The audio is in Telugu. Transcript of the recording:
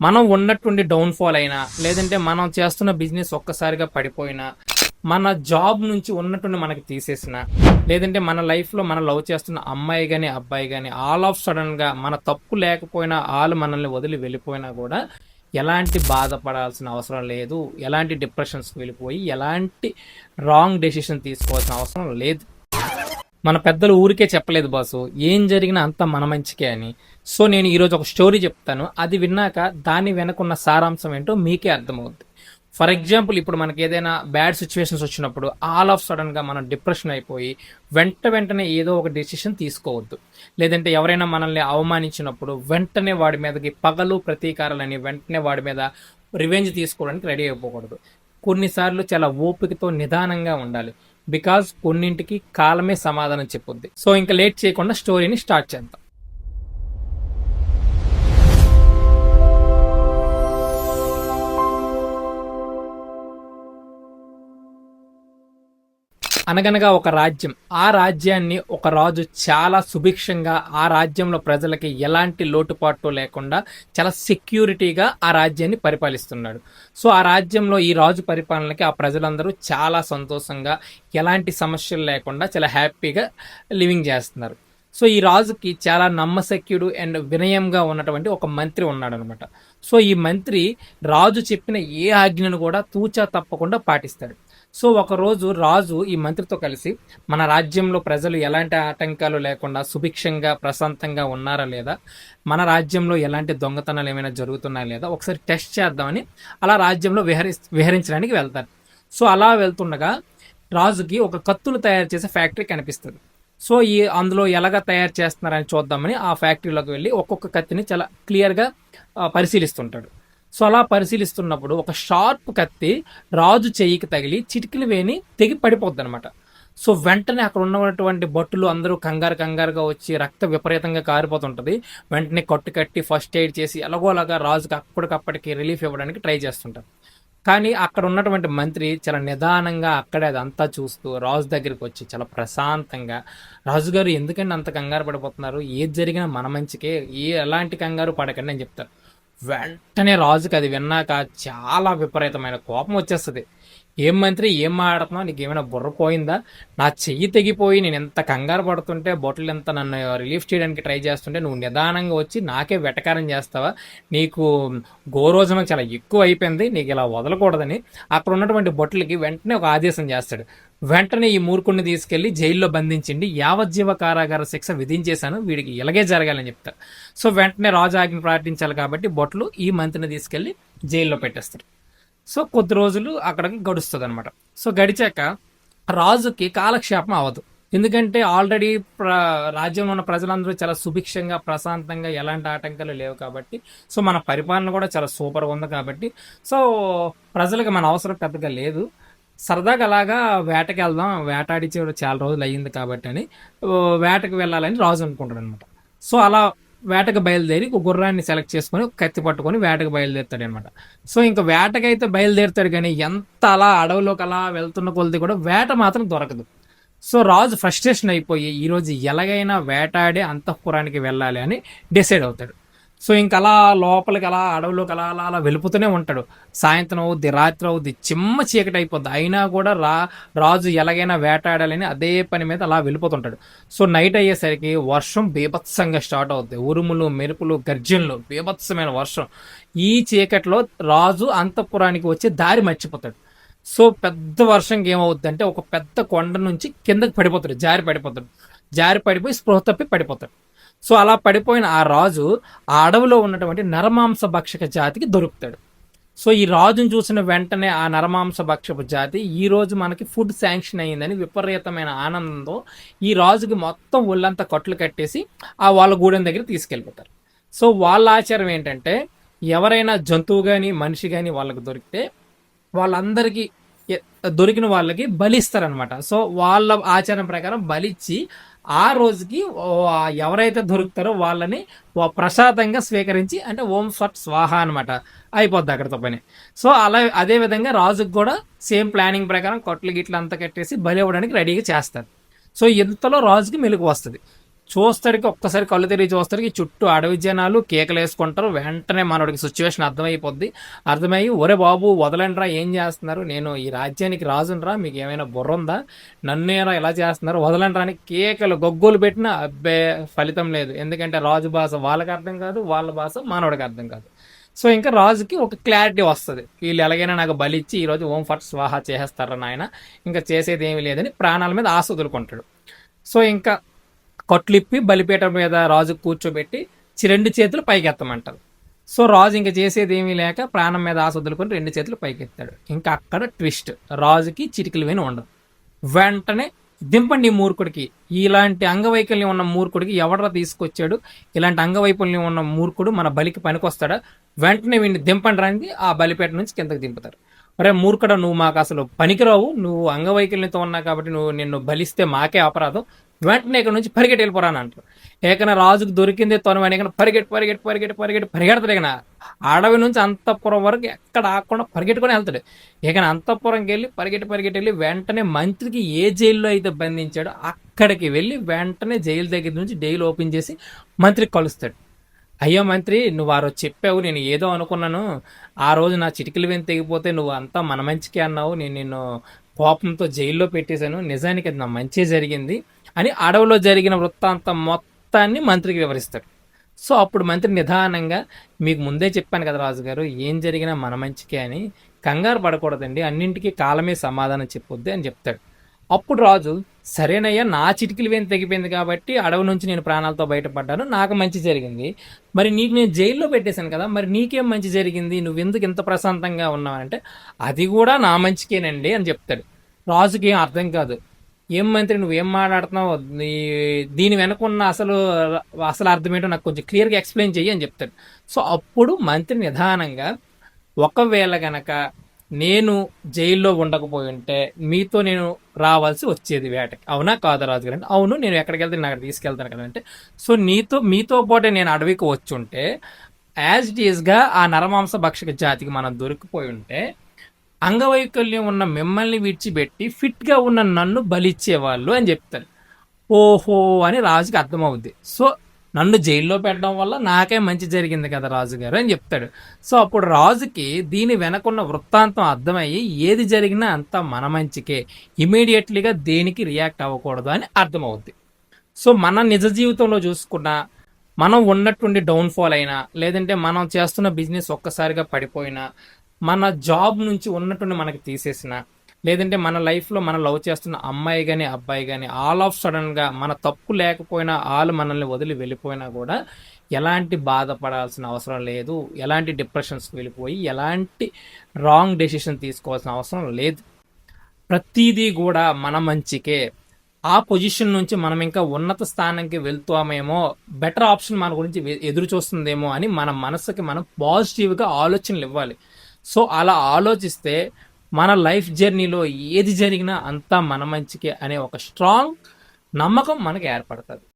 మనం ఉన్నట్టుండి డౌన్‌ఫాల్ అయినా, లేదంటే మనం చేస్తున్న బిజినెస్ ఒక్కసారిగా పడిపోయినా, మన జాబ్ నుంచి ఉన్నట్టుండి మనకి తీసేసినా, లేదంటే మన లైఫ్‌లో మనం లవ్ చేస్తున్న అమ్మాయి గాని, అబ్బాయి గాని ఆల్ ఆఫ్ సడెన్‌గా మన తప్పు లేకపోయినా ఆళ్ళు మనల్ని వదిలి వెళ్ళిపోయినా గూడా ఎలాంటి బాధపడాల్సిన అవసరం లేదు. ఎలాంటి డిప్రెషన్స్‌కి వెళ్ళిపోయి, ఎలాంటి రాంగ్ డెసిషన్ తీసుకోవాల్సిన అవసరం లేదు. మన పెద్దలు ఊరికే చెప్పలేదు బాసు. ఏం జరిగినా అంతా మన మంచికే అని. సో, నేను ఈరోజు ఒక స్టోరీ చెప్తాను. అది విన్నాక దాని వెనకున్న సారాంశం ఏంటో మీకే అర్థమవుద్ది. ఫర్ ఎగ్జాంపుల్ ఇప్పుడు మనకి ఏదైనా బ్యాడ్ సిచ్యువేషన్స్ వచ్చినప్పుడు ఆల్ ఆఫ్ సడన్‌గా మనం డిప్రెషన్ అయిపోయి వెంటనే ఏదో ఒక డెసిషన్ తీసుకోవద్దు. లేదంటే ఎవరైనా మనల్ని అవమానించినప్పుడు వెంటనే వాడి మీదకి పగలు ప్రతీకారాలని వెంటనే వాడి మీద రివెంజ్ తీసుకోవడానికి రెడీ అయిపోకూడదు. కొన్నిసార్లు చాలా ఓపికతో నిదానంగా ఉండాలి. బికాజ్ కొన్నింటికి కాలమే సమాధానం చెప్పుద్ది. సో ఇంకా లేట్ చేయకుండా స్టోరీని స్టార్ట్ చేద్దాం. అనగనగా ఒక రాజ్యం. ఆ రాజ్యాన్ని ఒక రాజు చాలా సుభిక్షంగా ఆ రాజ్యంలో ప్రజలకి ఎలాంటి లోటుపాట్లు లేకుండా చాలా సెక్యూరిటీగా ఆ రాజ్యాన్ని పరిపాలిస్తున్నాడు. సో ఆ రాజ్యంలో ఈ రాజు పరిపాలనకి ఆ ప్రజలందరూ చాలా సంతోషంగా ఎలాంటి సమస్యలు లేకుండా చాలా హ్యాపీగా లివింగ్ చేస్తున్నారు. సో ఈ రాజుకి చాలా నమ్మశక్యుడు అండ్ వినయంగా ఉన్నటువంటి ఒక మంత్రి ఉన్నాడనమాట. సో ఈ మంత్రి రాజు చెప్పిన ఏ ఆజ్ఞను కూడా తూచా తప్పకుండా పాటిస్తాడు. సో ఒకరోజు రాజు ఈ మంత్రితో కలిసి మన రాజ్యంలో ప్రజలు ఎలాంటి ఆటంకాలు లేకుండా సుభిక్షంగా ప్రశాంతంగా ఉన్నారా లేదా, మన రాజ్యంలో ఎలాంటి దొంగతనాలు ఏమైనా జరుగుతున్నాయా లేదా ఒకసారి టెస్ట్ చేద్దామని అలా రాజ్యంలో విహరించడానికి వెళ్తారు. సో అలా వెళ్తుండగా రాజుకి ఒక కత్తులు తయారు చేసే ఫ్యాక్టరీ కనిపిస్తుంది. సో ఈ అందులో ఎలాగ తయారు చేస్తున్నారని చూద్దామని ఆ ఫ్యాక్టరీలోకి వెళ్ళి ఒక్కొక్క కత్తిని చాలా క్లియర్గా పరిశీలిస్తుంటాడు. సో అలా పరిశీలిస్తున్నప్పుడు ఒక షార్ప్ కత్తి రాజు చెయ్యికి తగిలి చిటికిలి వేని తెగి పడిపోద్ది అనమాట. సో వెంటనే అక్కడ ఉన్నటువంటి భటులు అందరూ కంగారుగా వచ్చి రక్త విపరీతంగా కారిపోతుంటుంది. వెంటనే కట్టు కట్టి ఫస్ట్ ఎయిడ్ చేసి ఎలాగో అలాగా రాజుకి అప్పటికప్పటికి రిలీఫ్ ఇవ్వడానికి ట్రై చేస్తుంటారు. కానీ అక్కడ ఉన్నటువంటి మంత్రి చాలా నిదానంగా అక్కడే అదంతా చూస్తూ రాజు దగ్గరికి వచ్చి చాలా ప్రశాంతంగా, రాజుగారు ఎందుకండి అంత కంగారు పడిపోతున్నారు, ఏది జరిగినా మన మంచికే, ఎలాంటి కంగారు పడకండి అని చెప్తారు. వెంటనే రాజుకి అది విన్నాక చాలా విపరీతమైన కోపం వచ్చేస్తుంది. ఏం మంత్రి, ఏం మాట్లాడుతున్నావు, నీకు ఏమైనా బుర్ర పోయిందా, నా చెయ్యి తెగిపోయి నేను ఎంత కంగారు పడుతుంటే బొట్టలు ఎంత నన్ను రిలీఫ్ చేయడానికి ట్రై చేస్తుంటే నువ్వు నిదానంగా వచ్చి నాకే వెటకారం చేస్తావా, నీకు గోరోజనం చాలా ఎక్కువ అయిపోయింది, నీకు ఇలా వదలకూడదని అక్కడ ఉన్నటువంటి బొట్టలకి వెంటనే ఒక ఆదేశం చేస్తాడు. వెంటనే ఈ మూర్ఖుడిని తీసుకెళ్లి జైల్లో బంధించండి, యావజ్జీవ కారాగార శిక్ష విధించేశాను, వీడికి ఇలాగే జరగాలని చెప్తారు. సో వెంటనే రాజు ఆజ్ఞ పాటించాలి కాబట్టి బొట్లు ఈ మంత్రిని తీసుకెళ్లి జైల్లో పెట్టేస్తారు. సో కొద్ది రోజులు అక్కడికి గడుస్తుంది అనమాట. సో గడిచాక రాజుకి కాలక్షేపం అవ్వదు. ఎందుకంటే ఆల్రెడీ రాజ్యంలో ఉన్న ప్రజలందరూ చాలా సుభిక్షంగా ప్రశాంతంగా ఎలాంటి ఆటంకాలు లేవు కాబట్టి, సో మన పరిపాలన కూడా చాలా సూపర్గా ఉంది కాబట్టి, సో ప్రజలకు మన అవసరం పెద్దగా లేదు, సరదాగా అలాగా వేటకి వెళ్దాం, వేటాడిచి చాలా రోజులు అయ్యింది కాబట్టి అని వేటకి వెళ్ళాలని రాజు అనుకుంటాడు అనమాట. సో అలా వేటకు బయలుదేరి ఒక గుర్రాన్ని సెలెక్ట్ చేసుకొని కత్తి పట్టుకొని వేటకు బయలుదేరుతాడు అనమాట. సో ఇంకా వేటకైతే బయలుదేరుతాడు కానీ ఎంత అలా అడవిలోకి అలా వెళ్తున్న కొలది కూడా వేట మాత్రం దొరకదు. సో రాజు ఫ్రస్ట్రేషన్ అయిపోయి ఈరోజు ఎలాగైనా వేటాడి అంతఃపురానికి వెళ్ళాలి అని డిసైడ్ అవుతాడు. సో ఇంకా అలా లోపలికి అలా అడవిలోకి అలా అలా అలా వెళుపుతూనే ఉంటాడు. సాయంత్రం అవుద్ది, రాత్రి అవుద్ది, చిమ్మ చీకటి అయిపోద్ది, అయినా కూడా రాజు ఎలాగైనా వేటాడాలని అదే పని మీద అలా వెళ్ళిపోతుంటాడు. సో నైట్ అయ్యేసరికి వర్షం బీభత్సంగా స్టార్ట్ అవుద్ది. ఉరుములు, మెరుపులు, గర్జనలు, బీభత్సమైన వర్షం. ఈ చీకట్లో రాజు అంతఃపురానికి వచ్చి దారి మర్చిపోతాడు. సో పెద్ద వర్షంకి ఏమవుద్ది అంటే ఒక పెద్ద కొండ నుంచి కిందకి పడిపోతాడు, జారి పడిపోయి స్పృహ తప్పి పడిపోతాడు. సో అలా పడిపోయిన ఆ రాజు ఆ అడవిలో ఉన్నటువంటి నరమాంస భక్షక జాతికి దొరుకుతాడు. సో ఈ రాజును చూసిన వెంటనే ఆ నరమాంస భక్షపు జాతి ఈ రోజు మనకి ఫుడ్ శాంక్షన్ అయ్యిందని విపరీతమైన ఆనందంతో ఈ రాజుకి మొత్తం ఒళ్ళంతా కట్లు కట్టేసి ఆ వాళ్ళ గూడెం దగ్గర తీసుకెళ్ళిపోతారు. సో వాళ్ళ ఆచారం ఏంటంటే ఎవరైనా జంతువు కానీ మనిషి కానీ వాళ్ళకి దొరికితే వాళ్ళందరికీ దొరికిన వాళ్ళకి బలిస్తారనమాట. సో వాళ్ళ ఆచారం ప్రకారం బలిచ్చి ఆ రోజుకి ఎవరైతే దొరుకుతారో వాళ్ళని ప్రసాదంగా స్వీకరించి, అంటే ఓం ఫట్ స్వాహ అనమాట, అయిపోద్ది అక్కడితో పని. సో అలా అదే విధంగా రాజుకు కూడా సేమ్ ప్లానింగ్ ప్రకారం కొట్లు గిట్లు అంతా కట్టేసి బలి ఇవ్వడానికి రెడీగా చేస్తారు. సో ఇంతలో రాజుకి మెలకు వస్తుంది, చూస్తాడికి ఒక్కసారి కళ్ళు తిరిగి చూస్తాడికి చుట్టూ అడవి జనాలు కేకలు వేసుకుంటారు. వెంటనే మనోడికి సిచ్యువేషన్ అర్థమైపోద్ది. అర్థమయ్యి ఒరే బాబు వదలండిరా, ఏం చేస్తున్నారు, నేను ఈ రాజ్యానికి రాజునరా, మీకు ఏమైనా బుర్ర ఉందా, నన్నేరా ఇలా చేస్తున్నారు, వదలండిరా అని కేకలు గొగ్గోలు పెట్టినా అబ్బే ఫలితం లేదు. ఎందుకంటే రాజు భాష వాళ్ళకి అర్థం కాదు, వాళ్ళ భాష మానవుడికి అర్థం కాదు. సో ఇంకా రాజుకి ఒక క్లారిటీ వస్తుంది, వీళ్ళు ఎలాగైనా నాకు బలిచ్చి ఈరోజు ఓం ఫట్ స్వాహా చేసేస్తారా నాయన, ఇంకా చేసేది ఏమీ లేదని ప్రాణాల మీద ఆశ వదులుకుంటాడు. సో ఇంకా కొట్లిప్పి బలిపీట మీద రాజు కూర్చోబెట్టి రెండు చేతులు పైకెత్తమంటారు. సో రాజు ఇంకా చేసేది ఏమీ లేక ప్రాణం మీద ఆశ వదులుకొని రెండు చేతులు పైకెత్తాడు. ఇంకా అక్కడ ట్విస్ట్, రాజుకి చిటికలు వేని ఉండదు. వెంటనే దింపండి ఈ మూర్ఖుడికి, ఇలాంటి అంగవైకల్యం ఉన్న మూర్ఖుడికి ఎవడరా తీసుకొచ్చాడు, ఇలాంటి అంగవైకల్యం ఉన్న మూర్ఖుడు మన బలికి పనికొస్తాడా, వెంటనే వీడిని దింపండి రాని ఆ బలిపేట నుంచి కిందకి దింపుతారు. అరే మూర్ఖుడ, నువ్వు మాకు అసలు పనికిరావు, నువ్వు అంగవైకల్యంతో ఉన్నావు కాబట్టి నిన్ను బలిస్తే మాకే అపరాధం, వెంటనే ఇక్కడ నుంచి పరిగెట్టి వెళ్ళిపోరా అని అంటారు. ఏకైనా రాజుకు దొరికిందే తొనమని పరిగెడతాడు. ఇక అడవి నుంచి అంతఃపురం వరకు ఎక్కడ ఆకుండా పరిగెట్టుకొని వెళ్తాడు. ఇక అంతఃపురంకి వెళ్ళి పరిగెట్టి వెళ్ళి వెంటనే మంత్రికి ఏ జైల్లో అయితే బంధించాడో అక్కడికి వెళ్ళి వెంటనే జైలు దగ్గర నుంచి జైలు ఓపెన్ చేసి మంత్రికి కలుస్తాడు. అయ్యో మంత్రి, నువ్వు ఆ రోజు చెప్పావు, నేను ఏదో అనుకున్నాను, ఆ రోజు నా చిటికలు వెంత తెగిపోతే నువ్వు అంతా మన మంచికే అన్నావు, నేను నిన్ను కోపంతో జైల్లో పెట్టేశాను, నిజానికి అది నా మంచి జరిగింది అని అడవిలో జరిగిన వృత్తాంతం మొత్తాన్ని మంత్రికి వివరిస్తాడు. సో అప్పుడు మంత్రి నిదానంగా, మీకు ముందే చెప్పాను కదా రాజుగారు, ఏం జరిగినా మన మంచికే అని, కంగారు పడకూడదండి, అన్నింటికీ కాలమే సమాధానం చెప్పొద్దు అని చెప్తాడు. అప్పుడు రాజు, సరేనయ్యా, నా చిటికలు వేని తెగిపోయింది కాబట్టి అడవి నుంచి నేను ప్రాణాలతో బయటపడ్డాను, నాకు మంచి జరిగింది, మరి నీకు నేను జైల్లో పెట్టేశాను కదా, మరి నీకేం మంచి జరిగింది, నువ్వెందుకు ఇంత ప్రశాంతంగా ఉన్నావంటే, అది కూడా నా మంచికేనండి అని చెప్తాడు. రాజుకి ఏం అర్థం కాదు, ఏం మంత్రి నువ్వేం మాట్లాడుతున్నావు, దీని వెనకున్న అసలు అర్థం ఏంటో నాకు కొంచెం క్లియర్గా ఎక్స్ప్లెయిన్ చెయ్యి అని చెప్తాడు. సో అప్పుడు మంత్రి నిదానంగా, ఒకవేళ గనక నేను జైల్లో ఉండకపోయి ఉంటే మీతో నేను రావాల్సి వచ్చేది వేటకి, అవునా కాదా రాజుగారు అంటే, అవును, నేను ఎక్కడికి వెళ్తే నేను అక్కడ తీసుకెళ్తాను కదా అంటే, సో మీతో పాటే నేను అడవికి వచ్చి ఉంటే యాజ్ ఇట్ ఈస్గా ఆ నరమాంస భక్షక జాతికి మనం దొరికిపోయి ఉంటే అంగవైకల్యం ఉన్న మిమ్మల్ని విడిచిపెట్టి ఫిట్గా ఉన్న నన్ను బలిచ్చేవాళ్ళు అని చెప్తారు. ఓహో అని రాజుకి అర్థమవుద్ది. సో నన్ను జైల్లో పెట్టడం వల్ల నాకే మంచి జరిగింది కదా రాజుగారు అని చెప్తాడు. సో అప్పుడు రాజుకి దీని వెనకున్న వృత్తాంతం అర్థమయ్యి ఏది జరిగినా అంతా మన మంచికే, ఇమీడియట్లీగా దేనికి రియాక్ట్ అవ్వకూడదు అని అర్థమవుద్ది. సో మన నిజ జీవితంలో చూసుకున్నా, మనం ఉన్నట్టుండి డౌన్ఫాల్ అయినా, లేదంటే మనం చేస్తున్న బిజినెస్ ఒక్కసారిగా పడిపోయినా, మన జాబ్ నుంచి ఉన్నట్టుండి మనకి తీసేసిన, లేదంటే మన లైఫ్లో మనం లవ్ చేస్తున్న అమ్మాయి కానీ అబ్బాయి కానీ ఆల్ ఆఫ్ సడన్గా మన తప్పు లేకపోయినా వాళ్ళు మనల్ని వదిలి వెళ్ళిపోయినా కూడా ఎలాంటి బాధపడాల్సిన అవసరం లేదు, ఎలాంటి డిప్రెషన్స్కి వెళ్ళిపోయి ఎలాంటి రాంగ్ డెసిషన్ తీసుకోవాల్సిన అవసరం లేదు. ప్రతిదీ కూడా మన మంచికే. ఆ పొజిషన్ నుంచి మనం ఇంకా ఉన్నత స్థానానికి వెళ్తామేమో, బెటర్ ఆప్షన్ మన గురించి ఎదురు చూస్తుందేమో అని మన మనసుకి మనం పాజిటివ్గా ఆలోచనలు ఇవ్వాలి. సో అలా ఆలోచిస్తే మన లైఫ్ జర్నీలో ఏది జరిగినా అంతా మన మంచికే అనే ఒక స్ట్రాంగ్ నమ్మకం మనకు ఏర్పడుతుంది.